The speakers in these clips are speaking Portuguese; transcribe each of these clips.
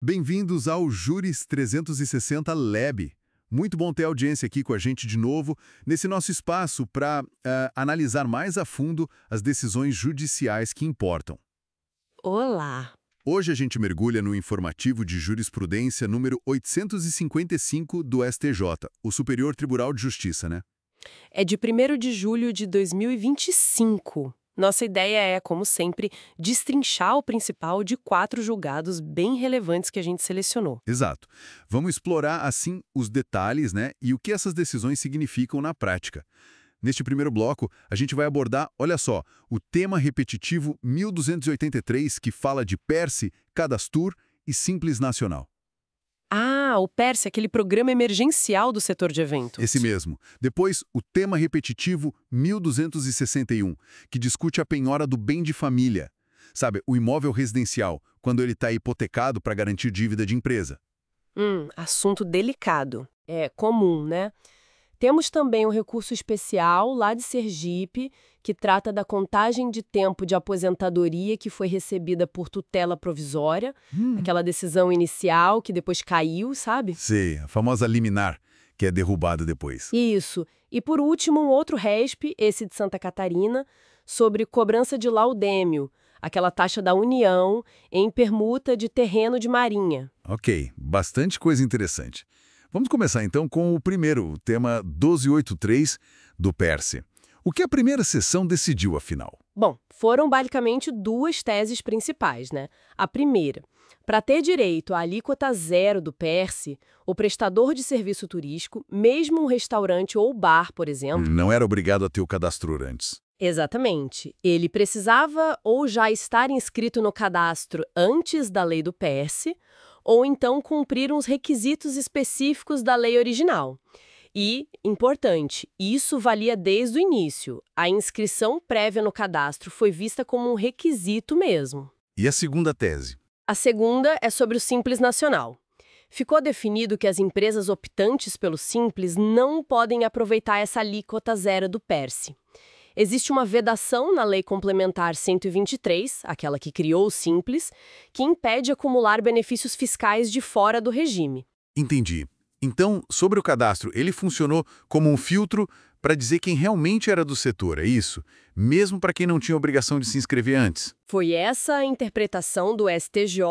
Bem-vindos ao Juris 360 Lab. Muito bom ter audiência aqui com a gente de novo, nesse nosso espaço para analisar mais a fundo as decisões judiciais que importam. Olá! Hoje a gente mergulha no informativo de jurisprudência número 855 do STJ, o Superior Tribunal de Justiça, né? É de 1º de julho de 2025. Nossa ideia é, como sempre, destrinchar o principal de 4 julgados bem relevantes que a gente selecionou. Exato. Vamos explorar, assim, os detalhes, né, e o que essas decisões significam na prática. Neste primeiro bloco, a gente vai abordar, olha só, o tema repetitivo 1283, que fala de PERSE, Cadastur e Simples Nacional. Ah, o PERSE, aquele programa emergencial do setor de eventos. Esse mesmo. Depois, o tema repetitivo 1261, que discute a penhora do bem de família. Sabe, o imóvel residencial, quando ele está hipotecado para garantir dívida de empresa. Assunto delicado. É comum, né? Temos também o recurso especial lá de Sergipe, que trata da contagem de tempo de aposentadoria que foi recebida por tutela provisória, aquela decisão inicial que depois caiu, sabe? Sei, a famosa liminar, que é derrubada depois. Isso. E por último, um outro RESP, esse de Santa Catarina, sobre cobrança de laudêmio, aquela taxa da União em permuta de terreno de marinha. Ok, bastante coisa interessante. Vamos começar então com o primeiro, o tema 1283 do PERSE. O que a primeira sessão decidiu, afinal? Bom, foram basicamente 2 teses principais, né? A primeira, para ter direito à alíquota zero do PERSE, o prestador de serviço turístico, mesmo um restaurante ou bar, por exemplo. Não era obrigado a ter o cadastro antes. Exatamente. Ele precisava ou já estar inscrito no cadastro antes da lei do PERSE, ou então cumprir uns requisitos específicos da lei original. E, importante, isso valia desde o início. A inscrição prévia no cadastro foi vista como um requisito mesmo. E a segunda tese? A segunda é sobre o Simples Nacional. Ficou definido que as empresas optantes pelo Simples não podem aproveitar essa alíquota zero do PERSE. Existe uma vedação na Lei Complementar 123, aquela que criou o Simples, que impede acumular benefícios fiscais de fora do regime. Entendi. Então, sobre o cadastro, ele funcionou como um filtro para dizer quem realmente era do setor, é isso? Mesmo para quem não tinha obrigação de se inscrever antes? Foi essa a interpretação do STJ.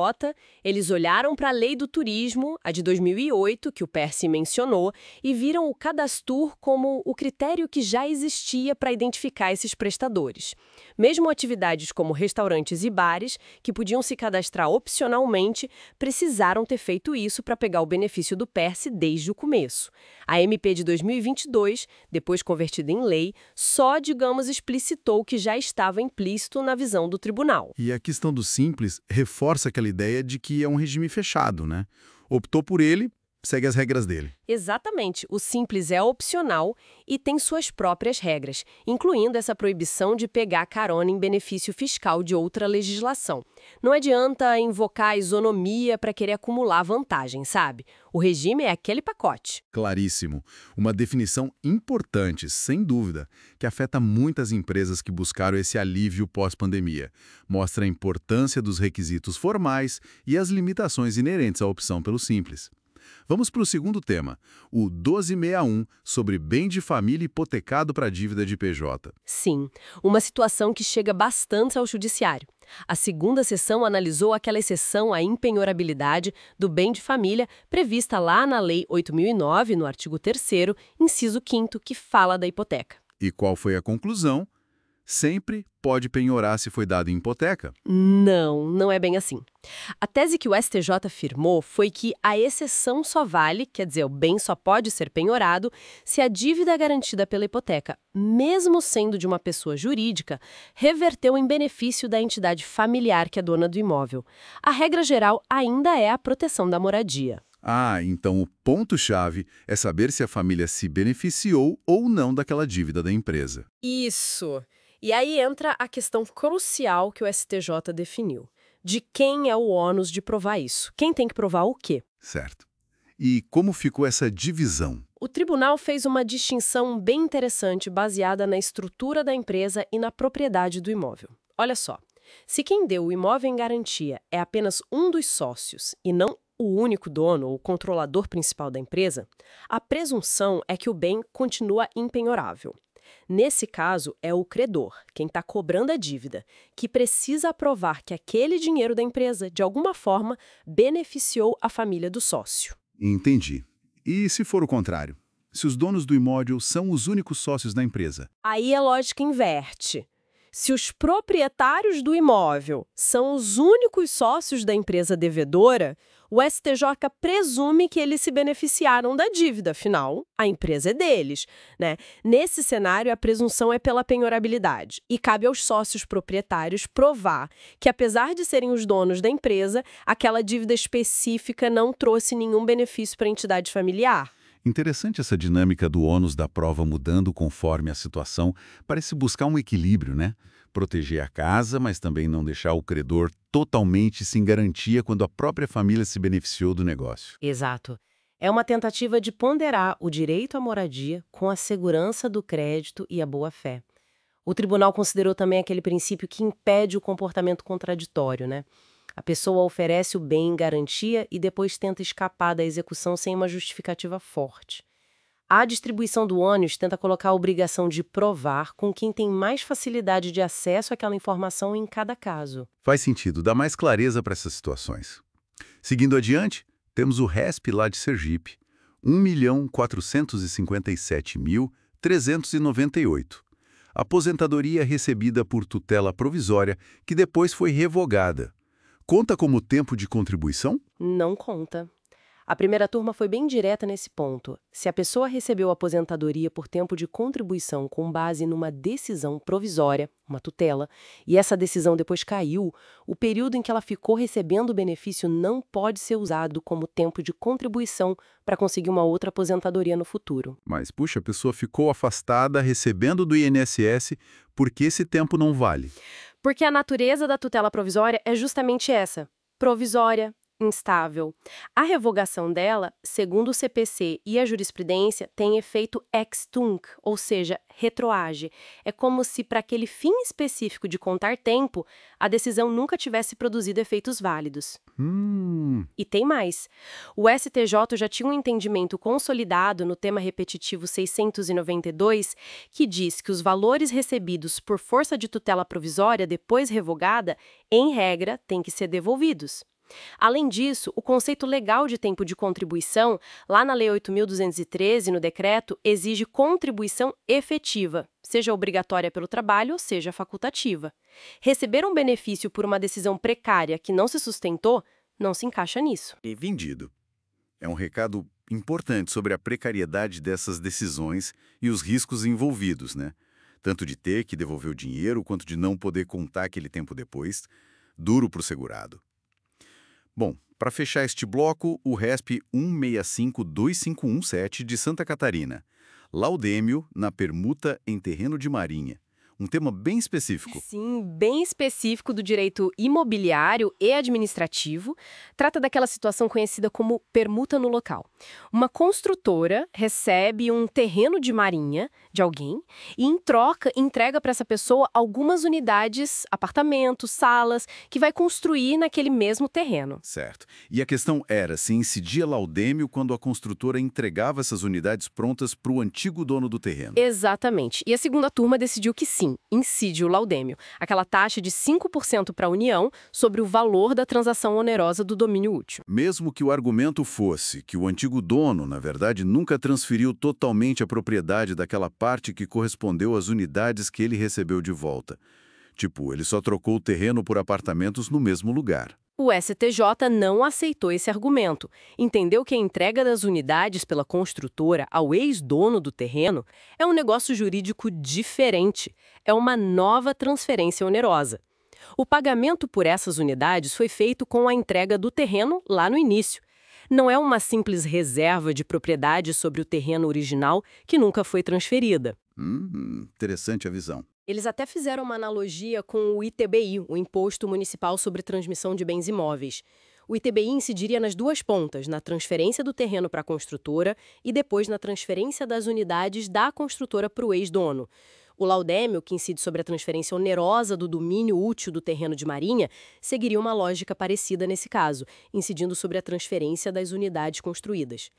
Eles olharam para a Lei do Turismo, a de 2008, que o PERSE mencionou, e viram o Cadastur como o critério que já existia para identificar esses prestadores. Mesmo atividades como restaurantes e bares, que podiam se cadastrar opcionalmente, precisaram ter feito isso para pegar o benefício do PERSE desde o começo. A MP de 2022, depois convertida em lei, só, digamos, explicitou o que já estava implícito na visão do tribunal. E a questão do Simples reforça aquela ideia de que é um regime fechado, né? Optou por ele, segue as regras dele. Exatamente. O Simples é opcional e tem suas próprias regras, incluindo essa proibição de pegar carona em benefício fiscal de outra legislação. Não adianta invocar a isonomia para querer acumular vantagem, sabe? O regime é aquele pacote. Claríssimo. Uma definição importante, sem dúvida, que afeta muitas empresas que buscaram esse alívio pós-pandemia. Mostra a importância dos requisitos formais e as limitações inerentes à opção pelo Simples. Vamos para o segundo tema, o 1261, sobre bem de família hipotecado para dívida de PJ. Sim, uma situação que chega bastante ao judiciário. A segunda sessão analisou aquela exceção à impenhorabilidade do bem de família prevista lá na Lei 8.009, no artigo 3º, inciso 5º, que fala da hipoteca. E qual foi a conclusão? Sempre pode penhorar se foi dado em hipoteca? Não é bem assim. A tese que o STJ afirmou foi que a exceção só vale, quer dizer, o bem só pode ser penhorado, se a dívida garantida pela hipoteca, mesmo sendo de uma pessoa jurídica, reverteu em benefício da entidade familiar que é dona do imóvel. A regra geral ainda é a proteção da moradia. Ah, então o ponto-chave é saber se a família se beneficiou ou não daquela dívida da empresa. Isso! E aí entra a questão crucial que o STJ definiu. De quem é o ônus de provar isso? Quem tem que provar o quê? Certo. E como ficou essa divisão? O tribunal fez uma distinção bem interessante baseada na estrutura da empresa e na propriedade do imóvel. Olha só, Se quem deu o imóvel em garantia é apenas um dos sócios e não o único dono ou controlador principal da empresa, a presunção é que o bem continua impenhorável. Nesse caso, é o credor, quem está cobrando a dívida, que precisa provar que aquele dinheiro da empresa, de alguma forma, beneficiou a família do sócio. Entendi. E se for o contrário? Se os donos do imóvel são os únicos sócios da empresa? Aí a lógica inverte. Se os proprietários do imóvel são os únicos sócios da empresa devedora, o STJ presume que eles se beneficiaram da dívida, afinal, a empresa é deles, né? Nesse cenário, a presunção é pela penhorabilidade e cabe aos sócios proprietários provar que, apesar de serem os donos da empresa, aquela dívida específica não trouxe nenhum benefício para a entidade familiar. Interessante essa dinâmica do ônus da prova mudando conforme a situação. Parece buscar um equilíbrio, né? Proteger a casa, mas também não deixar o credor totalmente sem garantia quando a própria família se beneficiou do negócio. Exato. É uma tentativa de ponderar o direito à moradia com a segurança do crédito e a boa-fé. O tribunal considerou também aquele princípio que impede o comportamento contraditório, né? A pessoa oferece o bem em garantia e depois tenta escapar da execução sem uma justificativa forte. A distribuição do ônus tenta colocar a obrigação de provar com quem tem mais facilidade de acesso àquela informação em cada caso. Faz sentido, dá mais clareza para essas situações. Seguindo adiante, temos o RESP lá de Sergipe, 1.457.398. Aposentadoria recebida por tutela provisória, que depois foi revogada. Conta como tempo de contribuição? Não conta. A primeira turma foi bem direta nesse ponto. Se a pessoa recebeu aposentadoria por tempo de contribuição com base numa decisão provisória, uma tutela, e essa decisão depois caiu, o período em que ela ficou recebendo o benefício não pode ser usado como tempo de contribuição para conseguir uma outra aposentadoria no futuro. Mas, puxa, a pessoa ficou afastada recebendo do INSS, por que esse tempo não vale? Porque a natureza da tutela provisória é justamente essa, provisória, instável. A revogação dela, segundo o CPC e a jurisprudência, tem efeito ex tunc, ou seja, retroage. É como se, para aquele fim específico de contar tempo, a decisão nunca tivesse produzido efeitos válidos. E tem mais. O STJ já tinha um entendimento consolidado no tema repetitivo 692, que diz que os valores recebidos por força de tutela provisória depois revogada, em regra, têm que ser devolvidos. Além disso, o conceito legal de tempo de contribuição, lá na Lei 8.213, no decreto, exige contribuição efetiva, seja obrigatória pelo trabalho ou seja facultativa. Receber um benefício por uma decisão precária que não se sustentou, não se encaixa nisso. Entendido. É um recado importante sobre a precariedade dessas decisões e os riscos envolvidos, né? Tanto de ter que devolver o dinheiro, quanto de não poder contar aquele tempo depois. Duro para o segurado. Bom, para fechar este bloco, o RESP 1652517 de Santa Catarina. Laudêmio na permuta em terreno de marinha. Um tema bem específico. Sim, bem específico do direito imobiliário e administrativo. Trata daquela situação conhecida como permuta no local. Uma construtora recebe um terreno de marinha de alguém e, em troca, entrega para essa pessoa algumas unidades, apartamentos, salas, que vai construir naquele mesmo terreno. Certo. E a questão era se incidia laudêmio quando a construtora entregava essas unidades prontas para o antigo dono do terreno. Exatamente. E a segunda turma decidiu que sim, incide o laudêmio, aquela taxa de 5% para a União sobre o valor da transação onerosa do domínio útil. Mesmo que o argumento fosse que o antigo dono, na verdade, nunca transferiu totalmente a propriedade daquela parte que correspondeu às unidades que ele recebeu de volta. Tipo, ele só trocou o terreno por apartamentos no mesmo lugar. O STJ não aceitou esse argumento. Entendeu que a entrega das unidades pela construtora ao ex-dono do terreno é um negócio jurídico diferente. É uma nova transferência onerosa. O pagamento por essas unidades foi feito com a entrega do terreno lá no início. Não é uma simples reserva de propriedade sobre o terreno original que nunca foi transferida. Interessante a visão. Eles até fizeram uma analogia com o ITBI, o Imposto Municipal sobre Transmissão de Bens Imóveis. O ITBI incidiria nas duas pontas, na transferência do terreno para a construtora e depois na transferência das unidades da construtora para o ex-dono. O laudêmio, que incide sobre a transferência onerosa do domínio útil do terreno de marinha, seguiria uma lógica parecida nesse caso, incidindo sobre a transferência das unidades construídas.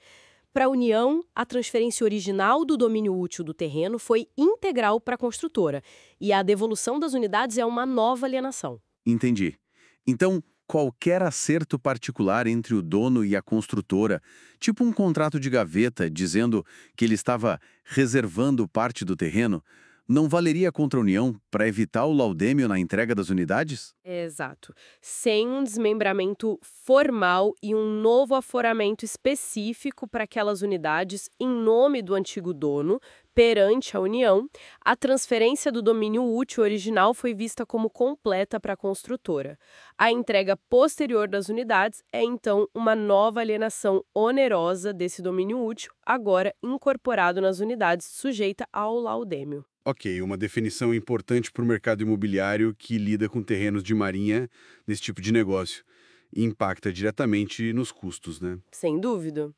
Para a União, a transferência original do domínio útil do terreno foi integral para a construtora, e a devolução das unidades é uma nova alienação. Entendi. Então, qualquer acerto particular entre o dono e a construtora, tipo um contrato de gaveta dizendo que ele estava reservando parte do terreno, não valeria contra a União para evitar o laudêmio na entrega das unidades? Exato. Sem um desmembramento formal e um novo aforamento específico para aquelas unidades em nome do antigo dono, perante a União, a transferência do domínio útil original foi vista como completa para a construtora. A entrega posterior das unidades é, então, uma nova alienação onerosa desse domínio útil, agora incorporado nas unidades, sujeita ao laudêmio. Ok, uma definição importante para o mercado imobiliário que lida com terrenos de marinha nesse tipo de negócio. E impacta diretamente nos custos, né? Sem dúvida.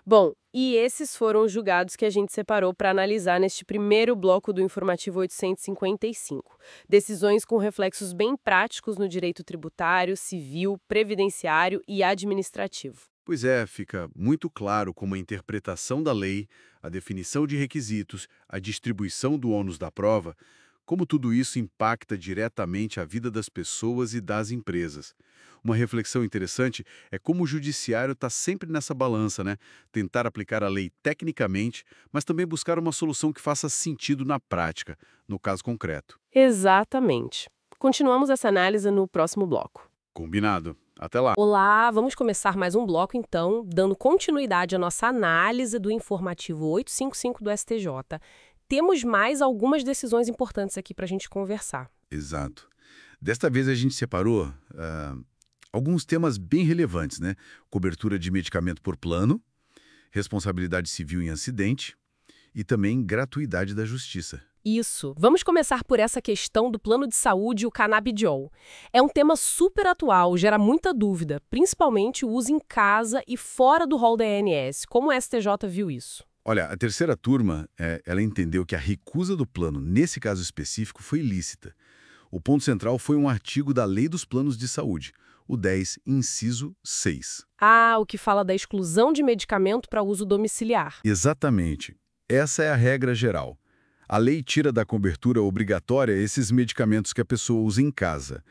Bom, e esses foram os julgados que a gente separou para analisar neste primeiro bloco do Informativo 855. Decisões com reflexos bem práticos no direito tributário, civil, previdenciário e administrativo. Pois é, fica muito claro como a interpretação da lei, a definição de requisitos, a distribuição do ônus da prova, como tudo isso impacta diretamente a vida das pessoas e das empresas. Uma reflexão interessante é como o judiciário está sempre nessa balança, né? Tentar aplicar a lei tecnicamente, mas também buscar uma solução que faça sentido na prática, no caso concreto. Exatamente. Continuamos essa análise no próximo bloco. Combinado. Até lá. Olá, vamos começar mais um bloco então, dando continuidade à nossa análise do Informativo 855 do STJ. Temos mais algumas decisões importantes aqui para a gente conversar. Exato. Desta vez a gente separou alguns temas bem relevantes, né? Cobertura de medicamento por plano, responsabilidade civil em acidente e também gratuidade da justiça. Isso. Vamos começar por essa questão do plano de saúde e o canabidiol. É um tema super atual, gera muita dúvida, principalmente o uso em casa e fora do rol da ANS. Como o STJ viu isso? Olha, a terceira turma, ela entendeu que a recusa do plano, nesse caso específico, foi ilícita. O ponto central foi um artigo da Lei dos Planos de Saúde, o 10, inciso 6. Ah, o que fala da exclusão de medicamento para uso domiciliar. Exatamente. Essa é a regra geral. A lei tira da cobertura obrigatória esses medicamentos que a pessoa usa em casa.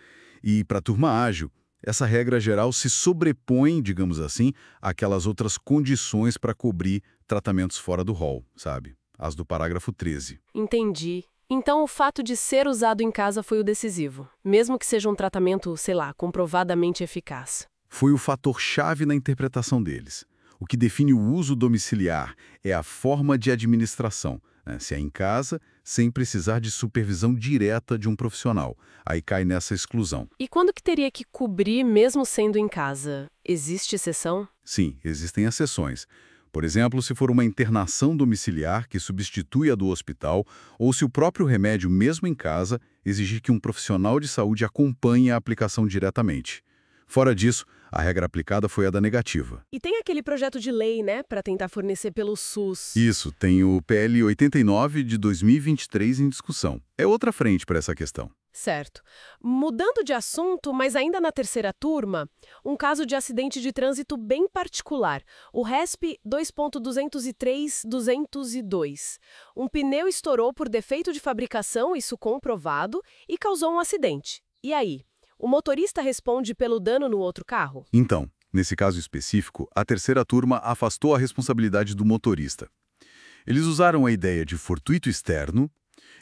E, para a turma ágil, essa regra geral se sobrepõe, digamos assim, àquelas outras condições para cobrir tratamentos fora do rol, sabe? As do parágrafo 13. Entendi. Então, o fato de ser usado em casa foi o decisivo, mesmo que seja um tratamento, sei lá, comprovadamente eficaz. Foi o fator-chave na interpretação deles. O que define o uso domiciliar é a forma de administração, né? Se é em casa, sem precisar de supervisão direta de um profissional. Aí cai nessa exclusão. E quando que teria que cobrir mesmo sendo em casa? Existe exceção? Sim, existem exceções. Por exemplo, se for uma internação domiciliar que substitui a do hospital, ou se o próprio remédio, mesmo em casa, exigir que um profissional de saúde acompanhe a aplicação diretamente. Fora disso, a regra aplicada foi a da negativa. E tem aquele projeto de lei, né, para tentar fornecer pelo SUS. Isso, tem o PL 89 de 2023 em discussão. É outra frente para essa questão. Certo. Mudando de assunto, mas ainda na terceira turma, um caso de acidente de trânsito bem particular. O RESP 2.203.202. Um pneu estourou por defeito de fabricação, isso comprovado, e causou um acidente. E aí? O motorista responde pelo dano no outro carro? Então, nesse caso específico, a terceira turma afastou a responsabilidade do motorista. Eles usaram a ideia de fortuito externo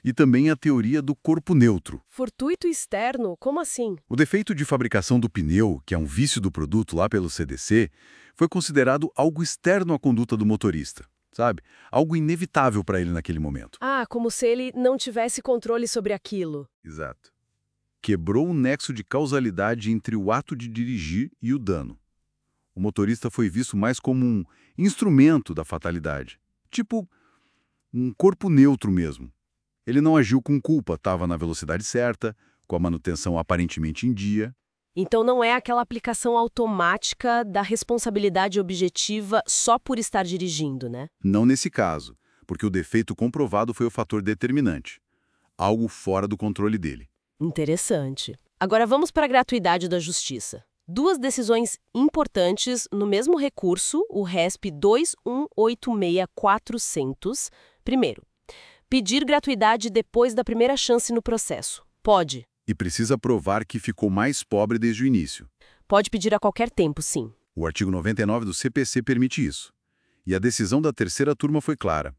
e também a teoria do corpo neutro. Fortuito externo? Como assim? O defeito de fabricação do pneu, que é um vício do produto lá pelo CDC, foi considerado algo externo à conduta do motorista, sabe? Algo inevitável para ele naquele momento. Ah, como se ele não tivesse controle sobre aquilo. Exato. Quebrou o nexo de causalidade entre o ato de dirigir e o dano. O motorista foi visto mais como um instrumento da fatalidade. Tipo, um corpo neutro mesmo. Ele não agiu com culpa, estava na velocidade certa, com a manutenção aparentemente em dia. Então não é aquela aplicação automática da responsabilidade objetiva só por estar dirigindo, né? Não nesse caso, porque o defeito comprovado foi o fator determinante. algo fora do controle dele. Interessante. Agora vamos para a gratuidade da justiça. Duas decisões importantes no mesmo recurso, o RESP 2186400. Primeiro, pedir gratuidade depois da primeira chance no processo. Pode. E precisa provar que ficou mais pobre desde o início. Pode pedir a qualquer tempo, sim. O artigo 99 do CPC permite isso. E a decisão da terceira turma foi clara.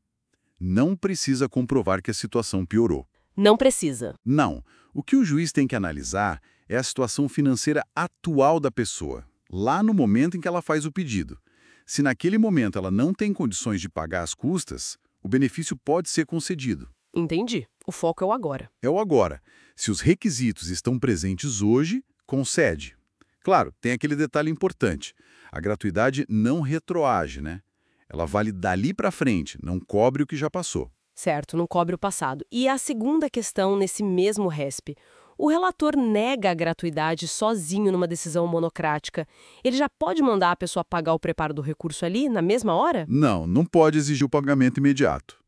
Não precisa comprovar que a situação piorou. Não precisa. Não. O que o juiz tem que analisar é a situação financeira atual da pessoa, lá no momento em que ela faz o pedido. Se naquele momento ela não tem condições de pagar as custas, o benefício pode ser concedido. Entendi. O foco é o agora. É o agora. Se os requisitos estão presentes hoje, concede. Claro, tem aquele detalhe importante. A gratuidade não retroage, né? Ela vale dali para frente, não cobre o que já passou. Certo, não cobre o passado. E a segunda questão nesse mesmo RESP. O relator nega a gratuidade sozinho numa decisão monocrática. Ele já pode mandar a pessoa pagar o preparo do recurso ali, na mesma hora? Não, não pode exigir o pagamento imediato.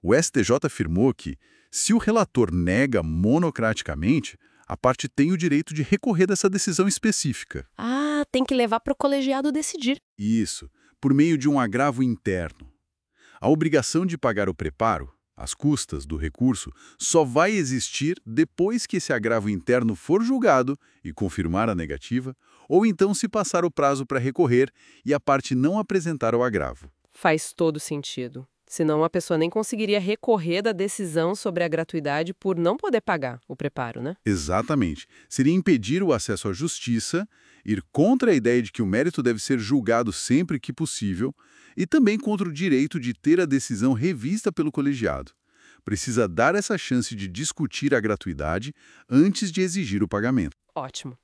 O STJ afirmou que, se o relator nega monocraticamente, a parte tem o direito de recorrer dessa decisão específica. Ah, tem que levar para o colegiado decidir. Isso, por meio de um agravo interno. A obrigação de pagar o preparo, as custas do recurso, só vai existir depois que esse agravo interno for julgado e confirmar a negativa, ou então se passar o prazo para recorrer e a parte não apresentar o agravo. Faz todo sentido. Senão a pessoa nem conseguiria recorrer da decisão sobre a gratuidade por não poder pagar o preparo, né? Exatamente. Seria impedir o acesso à justiça, ir contra a ideia de que o mérito deve ser julgado sempre que possível e também contra o direito de ter a decisão revista pelo colegiado. Precisa dar essa chance de discutir a gratuidade antes de exigir o pagamento. Ótimo.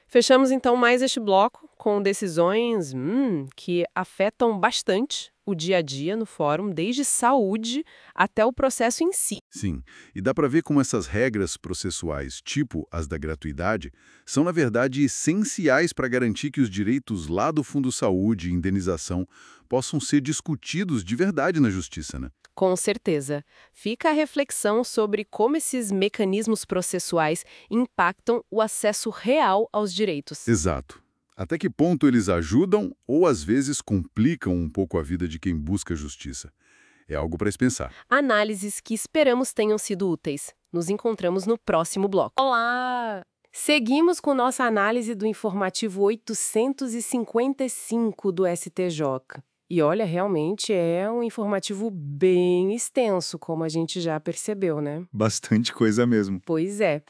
Fechamos então mais este bloco com decisões que afetam bastante o dia a dia no fórum, desde saúde até o processo em si. Sim, e dá para ver como essas regras processuais, tipo as da gratuidade, são na verdade essenciais para garantir que os direitos lá do Fundo Saúde e indenização possam ser discutidos de verdade na justiça, né? Com certeza. Fica a reflexão sobre como esses mecanismos processuais impactam o acesso real aos direitos. Exato. Até que ponto eles ajudam ou às vezes complicam um pouco a vida de quem busca justiça? É algo para se pensar. Análises que esperamos tenham sido úteis. Nos encontramos no próximo bloco. Olá! Seguimos com nossa análise do informativo 855 do STJ. E olha, realmente é um informativo bem extenso, como a gente já percebeu, né? Bastante coisa mesmo. Pois é.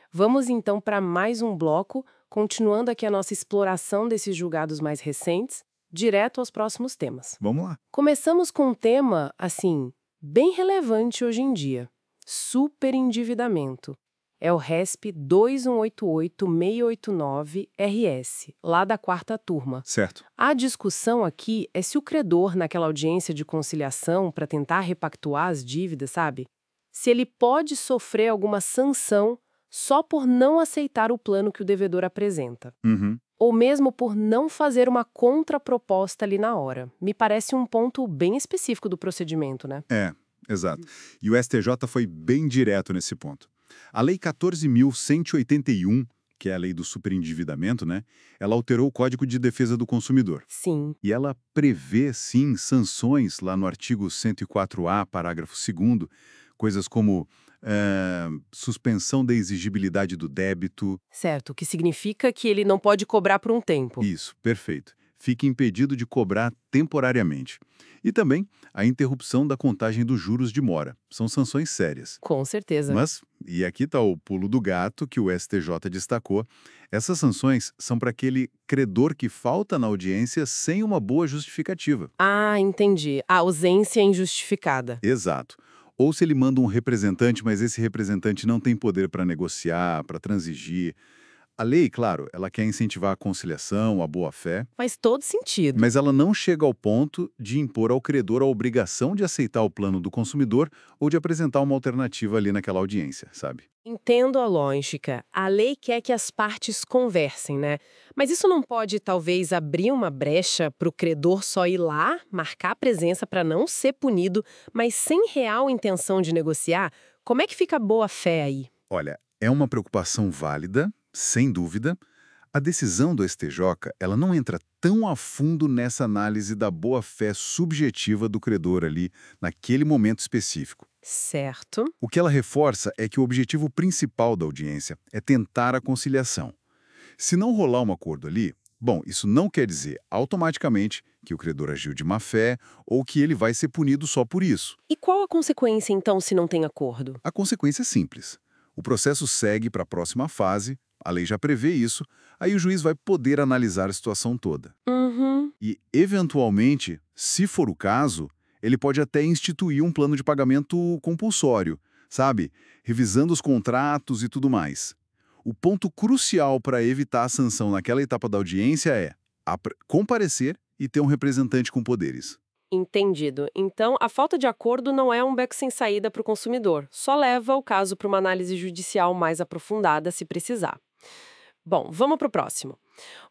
Vamos então para mais um bloco, continuando aqui a nossa exploração desses julgados mais recentes, direto aos próximos temas. Vamos lá. Começamos com um tema, assim, bem relevante hoje em dia: superendividamento. É o RESP 2188689-RS, lá da quarta turma. Certo. A discussão aqui é se o credor, naquela audiência de conciliação para tentar repactuar as dívidas, sabe? Se ele pode sofrer alguma sanção só por não aceitar o plano que o devedor apresenta. Uhum. Ou mesmo por não fazer uma contraproposta ali na hora. Me parece um ponto bem específico do procedimento, né? É, exato. E o STJ foi bem direto nesse ponto. A Lei 14.181, que é a lei do superendividamento, né? Ela alterou o Código de Defesa do Consumidor. Sim. E ela prevê, sim, sanções lá no artigo 104A, parágrafo 2º, coisas como suspensão da exigibilidade do débito. Certo, o que significa que ele não pode cobrar por um tempo. Isso, perfeito. Fica impedido de cobrar temporariamente. E também a interrupção da contagem dos juros de mora. São sanções sérias. Com certeza. Mas, e aqui está o pulo do gato que o STJ destacou, essas sanções são para aquele credor que falta na audiência sem uma boa justificativa. Ah, entendi. A ausência injustificada. Exato. Ou se ele manda um representante, mas esse representante não tem poder para negociar, para transigir. A lei, claro, ela quer incentivar a conciliação, a boa-fé, Faz todo sentido. mas ela não chega ao ponto de impor ao credor a obrigação de aceitar o plano do consumidor ou de apresentar uma alternativa ali naquela audiência, sabe? Entendo a lógica. A lei quer que as partes conversem, né? Mas isso não pode, talvez, abrir uma brecha para o credor só ir lá, marcar a presença para não ser punido, mas sem real intenção de negociar, Como é que fica a boa-fé aí? Olha, é uma preocupação válida, sem dúvida. A decisão do STJ, ela não entra tão a fundo nessa análise da boa-fé subjetiva do credor ali, naquele momento específico. Certo. O que ela reforça é que o objetivo principal da audiência é tentar a conciliação. Se não rolar um acordo ali, bom, isso não quer dizer automaticamente que o credor agiu de má fé ou que ele vai ser punido só por isso. E qual a consequência, então, se não tem acordo? A consequência é simples. O processo segue para a próxima fase, a lei já prevê isso, aí o juiz vai poder analisar a situação toda. Uhum. E, eventualmente, se for o caso, ele pode até instituir um plano de pagamento compulsório, sabe? Revisando os contratos e tudo mais. O ponto crucial para evitar a sanção naquela etapa da audiência é comparecer e ter um representante com poderes. Entendido. Então, a falta de acordo não é um beco sem saída para o consumidor, só leva o caso para uma análise judicial mais aprofundada, se precisar. Bom, vamos para o próximo.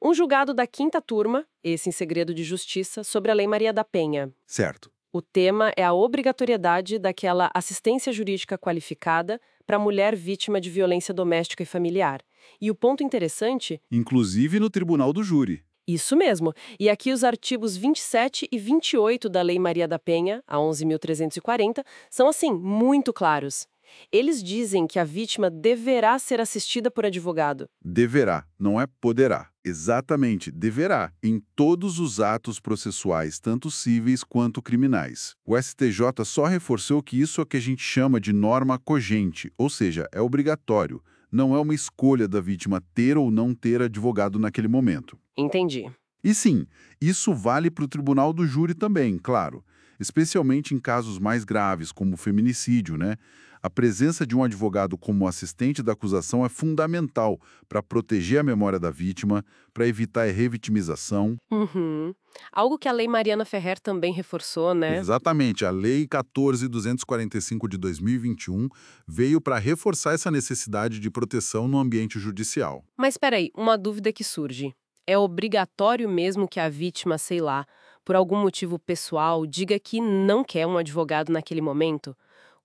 Um julgado da 5ª turma, esse em segredo de justiça, sobre a Lei Maria da Penha. Certo. O tema é a obrigatoriedade daquela assistência jurídica qualificada para a mulher vítima de violência doméstica e familiar. E o ponto interessante... Inclusive no tribunal do júri. Isso mesmo. E aqui os artigos 27 e 28 da Lei Maria da Penha, a 11.340, são, assim, muito claros. Eles dizem que a vítima deverá ser assistida por advogado. Deverá, não é poderá. Exatamente, deverá, em todos os atos processuais, tanto cíveis quanto criminais. O STJ só reforçou que isso é o que a gente chama de norma cogente, ou seja, é obrigatório. Não é uma escolha da vítima ter ou não ter advogado naquele momento. Entendi. E sim, isso vale para o tribunal do júri também, claro. Especialmente em casos mais graves, como o feminicídio, né? A presença de um advogado como assistente da acusação é fundamental para proteger a memória da vítima, para evitar a revitimização. Uhum. Algo que a Lei Mariana Ferrer também reforçou, né? Exatamente, a Lei 14.245 de 2021 veio para reforçar essa necessidade de proteção no ambiente judicial. Mas espera aí, uma dúvida que surge. É obrigatório mesmo que a vítima, sei lá, por algum motivo pessoal, diga que não quer um advogado naquele momento?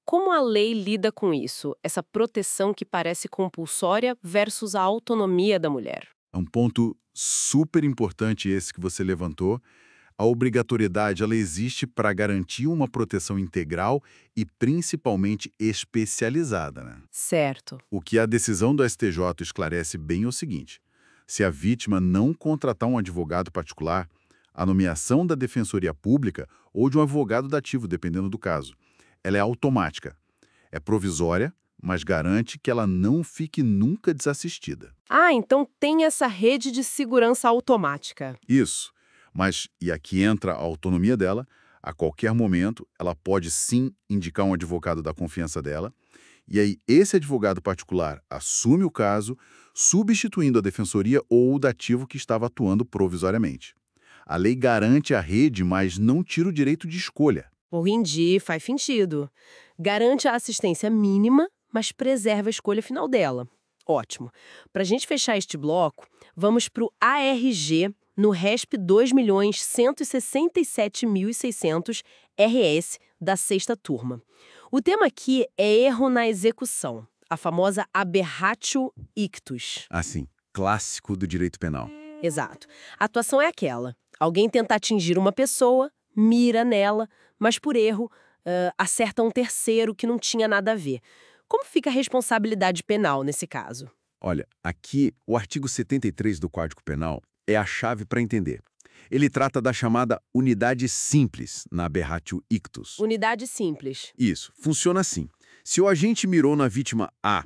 Como a lei lida com isso, essa proteção que parece compulsória versus a autonomia da mulher? É um ponto super importante esse que você levantou. A obrigatoriedade ela existe para garantir uma proteção integral e principalmente especializada, né? Certo. O que a decisão do STJ esclarece bem é o seguinte: se a vítima não contratar um advogado particular, a nomeação da Defensoria Pública ou de um advogado dativo, dependendo do caso, ela é automática. É provisória, mas garante que ela não fique nunca desassistida. Ah, então tem essa rede de segurança automática. Isso. Mas, e aqui entra a autonomia dela, a qualquer momento ela pode sim indicar um advogado da confiança dela, e aí esse advogado particular assume o caso, substituindo a defensoria ou o dativo que estava atuando provisoriamente. A lei garante a rede, mas não tira o direito de escolha. Entendi, faz sentido. Garante a assistência mínima, mas preserva a escolha final dela. Ótimo. Para a gente fechar este bloco, vamos para o ARG no RESP 2.167.600 RS da 6ª turma. O tema aqui é erro na execução, a famosa aberratio ictus. Assim, clássico do direito penal. Exato. A atuação é aquela: alguém tenta atingir uma pessoa, mira nela, mas por erro acerta um terceiro que não tinha nada a ver. Como fica a responsabilidade penal nesse caso? Olha, aqui o artigo 73 do Código Penal é a chave para entender. Ele trata da chamada unidade simples na aberratio ictus. Unidade simples. Isso, funciona assim. Se o agente mirou na vítima A,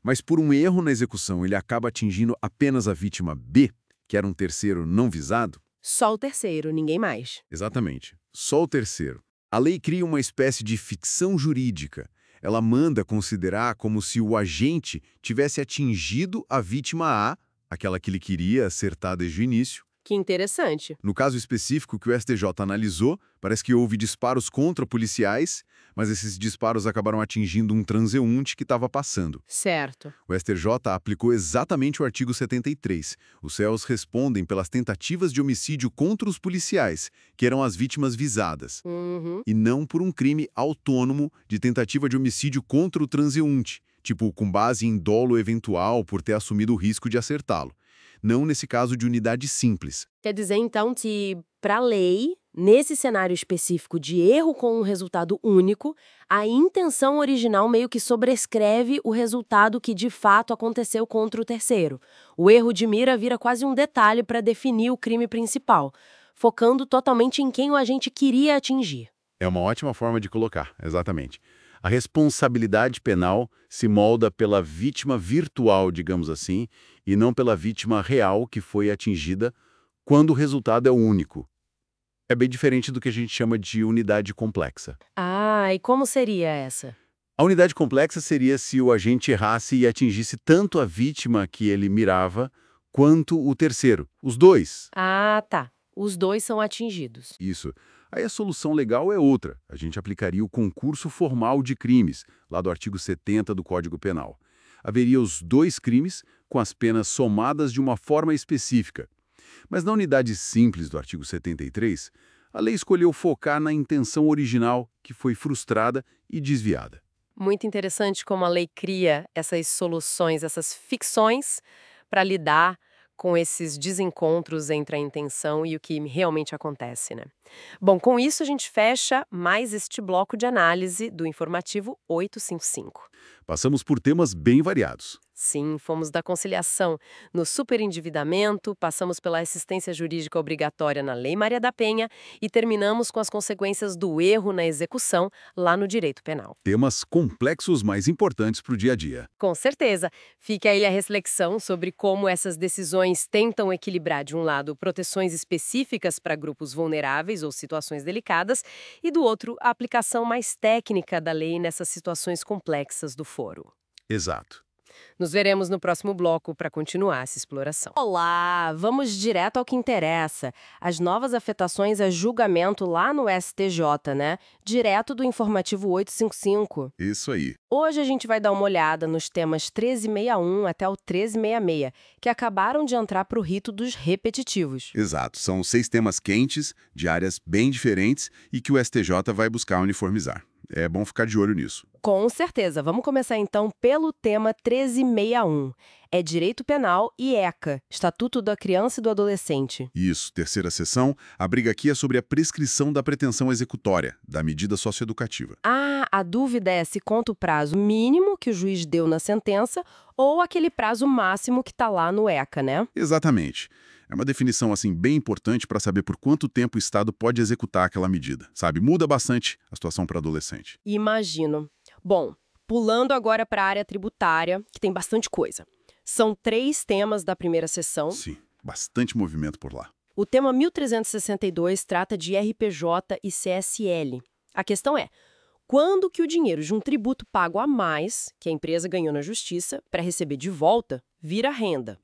mas por um erro na execução ele acaba atingindo apenas a vítima B, que era um terceiro não visado... Só o terceiro, ninguém mais. Exatamente, só o terceiro. A lei cria uma espécie de ficção jurídica. Ela manda considerar como se o agente tivesse atingido a vítima A, aquela que ele queria acertar desde o início. Que interessante. No caso específico que o STJ analisou, parece que houve disparos contra policiais, mas esses disparos acabaram atingindo um transeunte que estava passando. Certo. O STJ aplicou exatamente o artigo 73. Os réus respondem pelas tentativas de homicídio contra os policiais, que eram as vítimas visadas, e não por um crime autônomo de tentativa de homicídio contra o transeunte, tipo com base em dolo eventual por ter assumido o risco de acertá-lo. Não nesse caso de unidade simples. Quer dizer, então, que, para a lei, nesse cenário específico de erro com um resultado único, a intenção original meio que sobrescreve o resultado que de fato aconteceu contra o terceiro. O erro de mira vira quase um detalhe para definir o crime principal, focando totalmente em quem o agente queria atingir. É uma ótima forma de colocar, exatamente. A responsabilidade penal se molda pela vítima virtual, digamos assim, e não pela vítima real que foi atingida quando o resultado é único. É bem diferente do que a gente chama de unidade complexa. Ah, e como seria essa? A unidade complexa seria se o agente errasse e atingisse tanto a vítima que ele mirava, quanto o terceiro, os dois. Ah, tá. Os dois são atingidos. Isso. Aí a solução legal é outra. A gente aplicaria o concurso formal de crimes, lá do artigo 70 do Código Penal. Haveria os dois crimes com as penas somadas de uma forma específica. Mas na unidade simples do artigo 73, a lei escolheu focar na intenção original, que foi frustrada e desviada. Muito interessante como a lei cria essas soluções, essas ficções, para lidar com esses desencontros entre a intenção e o que realmente acontece, né? Bom, com isso a gente fecha mais este bloco de análise do informativo 855. Passamos por temas bem variados. Sim, fomos da conciliação no superendividamento, passamos pela assistência jurídica obrigatória na Lei Maria da Penha e terminamos com as consequências do erro na execução lá no direito penal. Temas complexos, mas importantes para o dia a dia. Com certeza. Fica aí a reflexão sobre como essas decisões tentam equilibrar, de um lado, proteções específicas para grupos vulneráveis ou situações delicadas, e do outro, a aplicação mais técnica da lei nessas situações complexas do foro. Exato. Nos veremos no próximo bloco para continuar essa exploração. Olá, vamos direto ao que interessa. As novas afetações a julgamento lá no STJ, né? Direto do informativo 855. Isso aí. Hoje a gente vai dar uma olhada nos temas 1361 até o 1366, que acabaram de entrar para o rito dos repetitivos. Exato. São 6 temas quentes, de áreas bem diferentes e que o STJ vai buscar uniformizar. É bom ficar de olho nisso. Com certeza. Vamos começar então pelo tema 1361. É Direito Penal e ECA, Estatuto da Criança e do Adolescente. Isso, terceira sessão. A briga aqui é sobre a prescrição da pretensão executória, da medida socioeducativa. Ah, a dúvida é se conta o prazo mínimo que o juiz deu na sentença ou aquele prazo máximo que está lá no ECA, né? Exatamente. É uma definição assim bem importante para saber por quanto tempo o Estado pode executar aquela medida. Sabe, muda bastante a situação para adolescente. Imagino. Bom, pulando agora para a área tributária, que tem bastante coisa. São 3 temas da primeira sessão. Sim, bastante movimento por lá. O tema 1362 trata de RPJ e CSL. A questão é, quando que o dinheiro de um tributo pago a mais, que a empresa ganhou na justiça, para receber de volta, vira renda?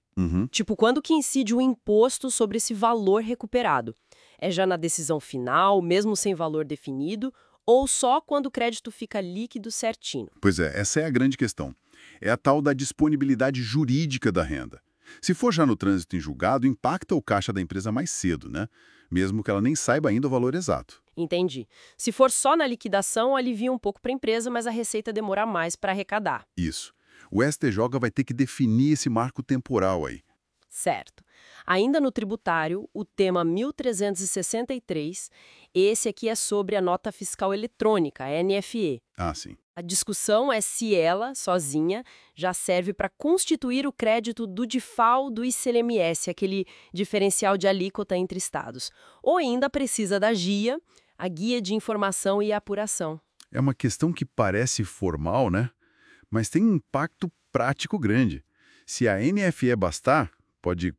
Tipo, quando que incide o imposto sobre esse valor recuperado? É já na decisão final, mesmo sem valor definido, ou só quando o crédito fica líquido certinho? Pois é, essa é a grande questão. É a tal da disponibilidade jurídica da renda. Se for já no trânsito em julgado, impacta o caixa da empresa mais cedo, né? Mesmo que ela nem saiba ainda o valor exato. Entendi. Se for só na liquidação, alivia um pouco para a empresa, mas a receita demora mais para arrecadar. Isso. O STJ vai ter que definir esse marco temporal aí. Certo. Ainda no tributário, o tema 1363, esse aqui é sobre a nota fiscal eletrônica, a NFE. Ah, sim. A discussão é se ela, sozinha, já serve para constituir o crédito do DIFAL do ICMS, aquele diferencial de alíquota entre estados. Ou ainda precisa da GIA, a Guia de Informação e Apuração. É uma questão que parece formal, né? Mas tem um impacto prático grande. Se a NFE bastar, pode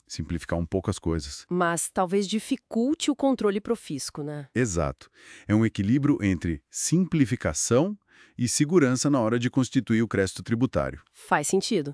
simplificar um pouco as coisas. Mas talvez dificulte o controle pro fisco, né? Exato. É um equilíbrio entre simplificação e segurança na hora de constituir o crédito tributário. Faz sentido.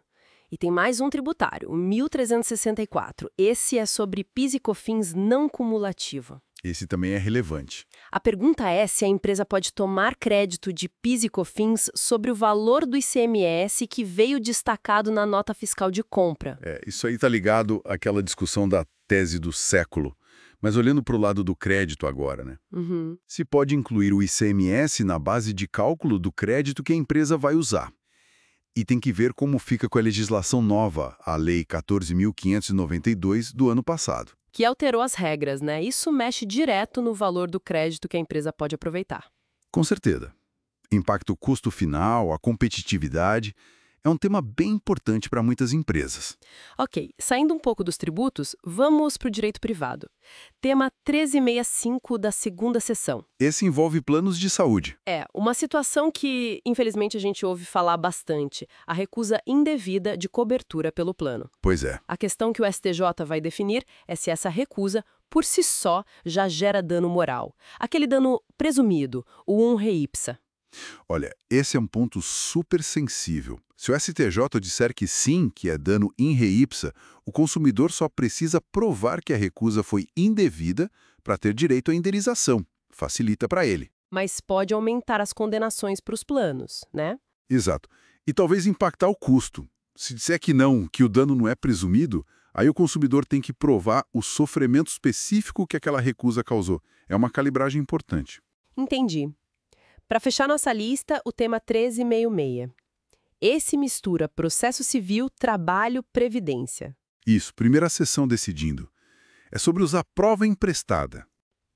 E tem mais um tributário, o 1364. Esse é sobre PIS e COFINS não cumulativo. Esse também é relevante. A pergunta é se a empresa pode tomar crédito de PIS e COFINS sobre o valor do ICMS que veio destacado na nota fiscal de compra. Isso aí está ligado àquela discussão da tese do século. Mas olhando para o lado do crédito agora, né? Uhum. Se pode incluir o ICMS na base de cálculo do crédito que a empresa vai usar. E tem que ver como fica com a legislação nova, a Lei 14.592 do ano passado. Que alterou as regras, né? Isso mexe direto no valor do crédito que a empresa pode aproveitar. Com certeza. Impacto custo final, a competitividade, é um tema bem importante para muitas empresas. Ok, saindo um pouco dos tributos, vamos para o direito privado. Tema 1365 da segunda sessão. Esse envolve planos de saúde. Uma situação que, infelizmente, a gente ouve falar bastante, a recusa indevida de cobertura pelo plano. Pois é. A questão que o STJ vai definir é se essa recusa, por si só, já gera dano moral. Aquele dano presumido, o un re ipsa. Olha, esse é um ponto super sensível. Se o STJ disser que sim, que é dano in re ipsa, o consumidor só precisa provar que a recusa foi indevida para ter direito à indenização. Facilita para ele. Mas pode aumentar as condenações para os planos, né? Exato. E talvez impactar o custo. Se disser que não, que o dano não é presumido, aí o consumidor tem que provar o sofrimento específico que aquela recusa causou. É uma calibragem importante. Entendi. Para fechar nossa lista, o tema 1366. Esse mistura processo civil, trabalho, previdência. Isso, primeira sessão decidindo. É sobre usar prova emprestada.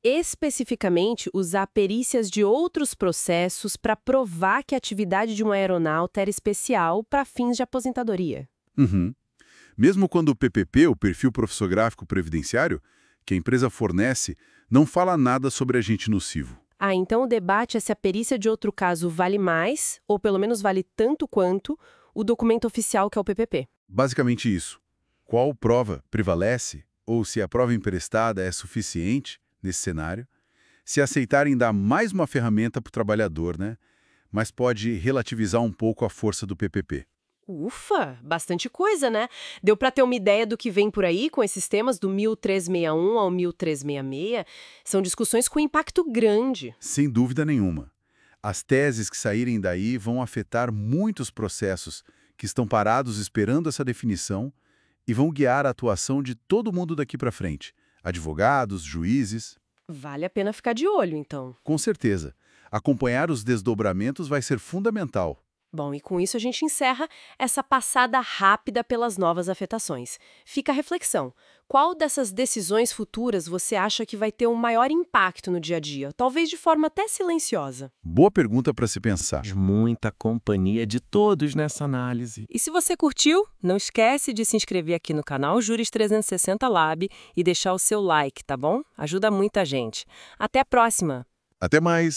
Especificamente, usar perícias de outros processos para provar que a atividade de um aeronauta era especial para fins de aposentadoria. Uhum. Mesmo quando o PPP, o perfil profissográfico previdenciário, que a empresa fornece, não fala nada sobre agente nocivo. Então o debate é se a perícia de outro caso vale mais, ou pelo menos vale tanto quanto, o documento oficial que é o PPP. Basicamente isso. Qual prova prevalece, ou se a prova emprestada é suficiente nesse cenário, se aceitarem dar mais uma ferramenta para o trabalhador, né? Mas pode relativizar um pouco a força do PPP. Ufa, bastante coisa, né? Deu para ter uma ideia do que vem por aí com esses temas do 1361 ao 1366. São discussões com impacto grande. Sem dúvida nenhuma. As teses que saírem daí vão afetar muitos processos que estão parados esperando essa definição e vão guiar a atuação de todo mundo daqui para frente. Advogados, juízes. Vale a pena ficar de olho, então. Com certeza. Acompanhar os desdobramentos vai ser fundamental. Bom, e com isso a gente encerra essa passada rápida pelas novas afetações. Fica a reflexão. Qual dessas decisões futuras você acha que vai ter um maior impacto no dia a dia? Talvez de forma até silenciosa. Boa pergunta para se pensar. Muita companhia de todos nessa análise. E se você curtiu, não esquece de se inscrever aqui no canal Juris 360 Lab e deixar o seu like, tá bom? Ajuda muita gente. Até a próxima! Até mais!